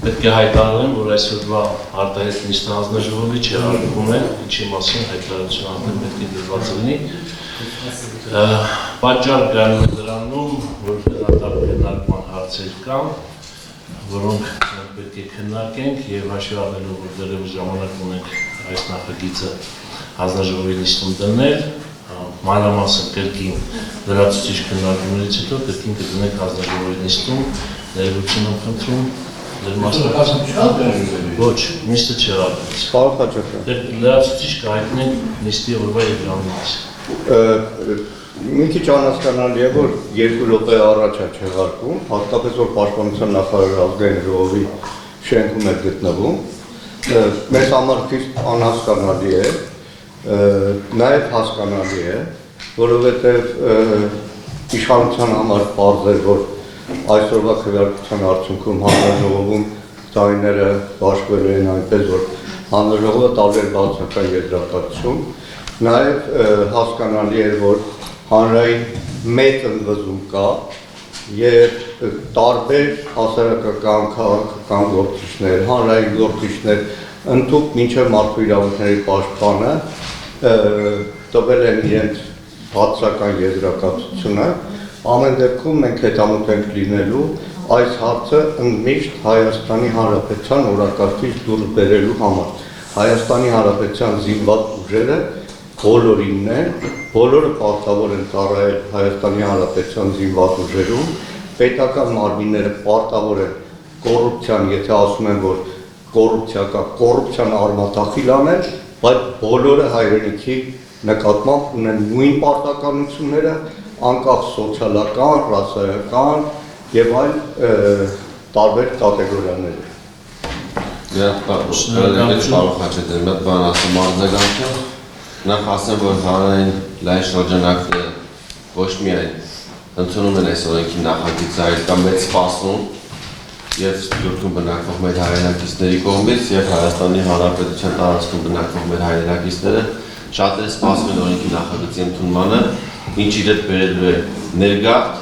Պետք է հայտարարեմ, որ այսօրվա արտահայտ նիստը հանձնաժողովի չեղարկվում է, ինչի մասին հայտարարություն անձնել պետք է դրված լինի։ Պատճառ գանում է դրանում, որ հրատապ քննարկման հարցեր կան, որոնք պետք է քննարկենք եւ հաշվի առնելով, որ դեռևս ժամանակ ունենք այս նախագիծը հանձնաժողովի նիստում դնել, մանրամասն կրկին լրացուցիչ քննարկումներից հետո կրկին կդնենք հանձնաժողովի նիստում, ներողություն եմ խնդրում։ Ոչ, նիստը չեղարկվեց։ Պարոն Խաչատրյան։ Լրացուցիչ կհայտնենք նիստի օրվա եգրանից։ Մի քիչ անհասկանալի է, որ 2 րոպե առաջ է չեղարկվում, հատկապես որ Պաշտպանության նախարարի ազգային ժողովի շենքում է գտնվում։ Մեզ համար խիստ անհասկանալի է, նաև հասկանալի է, որովհետև իշխանության համար պարզ է, որ այսօրվա քվեարկության արդյունքում հանրաժողովում տարիները բաշխվել են այնպես, որ հանրաժողովը տարբեր բացական եզրակացություն, նաև հասկանալի է, որ հանրային մեծ ընդվզում կա եւ տարբեր հասարակական քաղաքական գործիչներ, հանրային գործիչներ, ընդհանուր մինչև մարդու իրավունքների պաշտպանը տվել են իրենց բացական եզրակացությունը։ Ամեն դեպքում մենք հետամուտ ենք լինելու այս հարցը ընդմիշտ Հայաստանի Հանրապետության օրակարգից դուրս բերելու համար։ Հայաստանի Հանրապետության զինված ուժերը բոլորինն են, բոլորը պարտավոր են ծառայել Հայաստանի Հանրապետության զինված ուժերում, պետական մարմինները պարտավոր են կոռուպցիան, եթե ասում են, որ կոռուպցիա կա, կոռուպցիան արմատախիլ անել, բայց բոլորը հայրենիքի նկատմամբ ունեն նույն պարտականությունները, անկախ սոցիալական, ռասայական եւ այլ տարբեր կատեգորիաներ։ Պարոն Խաչատրյան, մի բան ասեմ արձագանքեմ, նախ ասեմ, որ հանրային լայն շրջանակները ոչ միայն ընդունում են այս օրենքի նախագիծը, այլ կա մեծ սպասում եւ Սփյուռքում բնակվող մեր հայրենակիցների կողմից եւ Հայաստանի Հանրապետության տարածքում բնակվող մեր հայրենակիցները շատերը սպասում են օրենքի նախագծի ընդունմանը, ինչ իր հետ բերելու է ներգաղթ,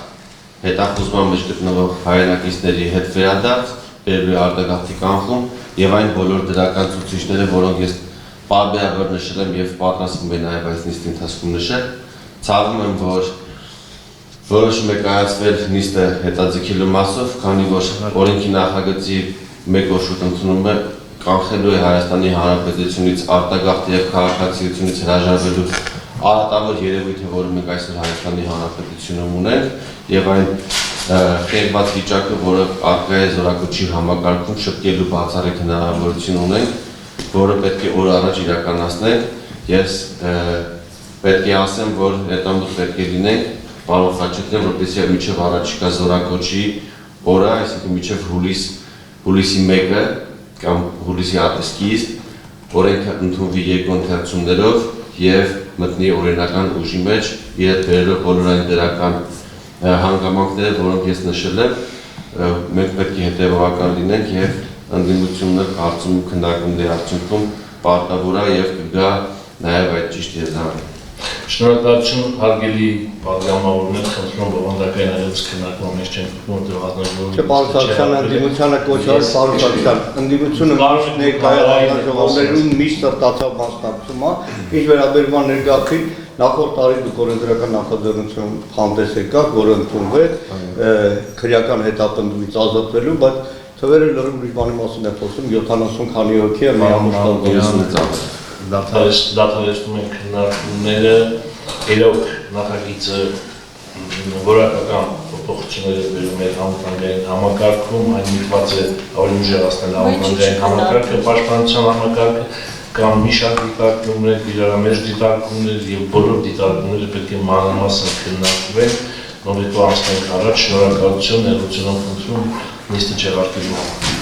հետախուզման մեջ գտնվող հայրենակիցների հետ վերադարձ, բերելու է արտագաղթի կանխում եւ այն բոլոր դրական ցուցիչները, որոնք ես պարբերաբար նշել եմ եւ պատրաստվում եմ նաեւ այս նիստի ընթացքում նշել, ցավում եմ, որ որոշում է կայացվել նիստը հետաձգելու մասով, քանի որ օրենքի նախագծի մեկ օր ընդունումը կանխելու է Հայաստանի Հանրապետությունից արտագաղթ եւ քաղաքացիությունից հրաժարվելու արատավոր երևույթը, որը մենք այսօր Հայաստանի Հանրապետությունում ունենք եւ այն խեղված վիճակը, որը առկա է զորակոչի համակարգում շտկելու բացառիկ հնարավորություն ունենք, որը պետք է օր առաջ իրականացնենք։ Ես պետք է ասեմ, որ հետամուտ պետք է լինենք, պարոն Խաչատրյան, որպեսզի մինչև առաջիկա զորակոչի օրը, այսինքն մինչև հուլիսի 1-ը կամ հուլիսի սկիզբ օրենքը ընդունվի երկու ընթերցումներով եւ մտնի օրենական ուժի մեջ, իր բերելով բոլոր այն դրական հանգամանքները, որոնք ես նշել եմ, մենք պետք է հետեւողական լինենք եւ ընդդիմությունը կարծում ու քննարկումների արդյունքում պարտավոր է եւ կգա նաեւ այդ ճիշտ եզրահանգը։ Շնորհակալություն հարգելի պատգամավորներ, խնդրում բովանդակային այլևս քննարկման մեջ չենք մտնում հանրաժողովի։ Չէ, պարոն Սարգսյան, ընդդիմությանը կոչել, պարոն Սարգսյան, ընդդիմությունը ներկայացնողներում միշտ սրտացավ մասնակցում է, ինչ վերաբերում է ներգաղթին, նախորդ տարի դուք օրենսդրական նախաձեռնություն հանդես եկաք, որը ընդունվեց քրեական հետապնդումից ազատվելու, բայց թվերը լրիվ ուրիշ բանի մասին է խոսում, 70 քանի հոգի է միամուշտով դադարեցնում են քննարկումները, իրոք նախագիծը որակական փոփոխություններ բերում է համապատասխանային համակարգում, այն միտված է ավելի ուժեղացնել համապատասխանային համակարգը, պաշտպանության համակարգը կամ մի շարք դիտարկումներ, իրարամերժ դիտարկումներ եւ բոլոր դիտարկումները պետք է մանրամասն քննարկվեն, նոր հետո անցնենք առաջ, շնորհակալություն, ներողություն եմ խնդրում նիստը չեղարկելու համար։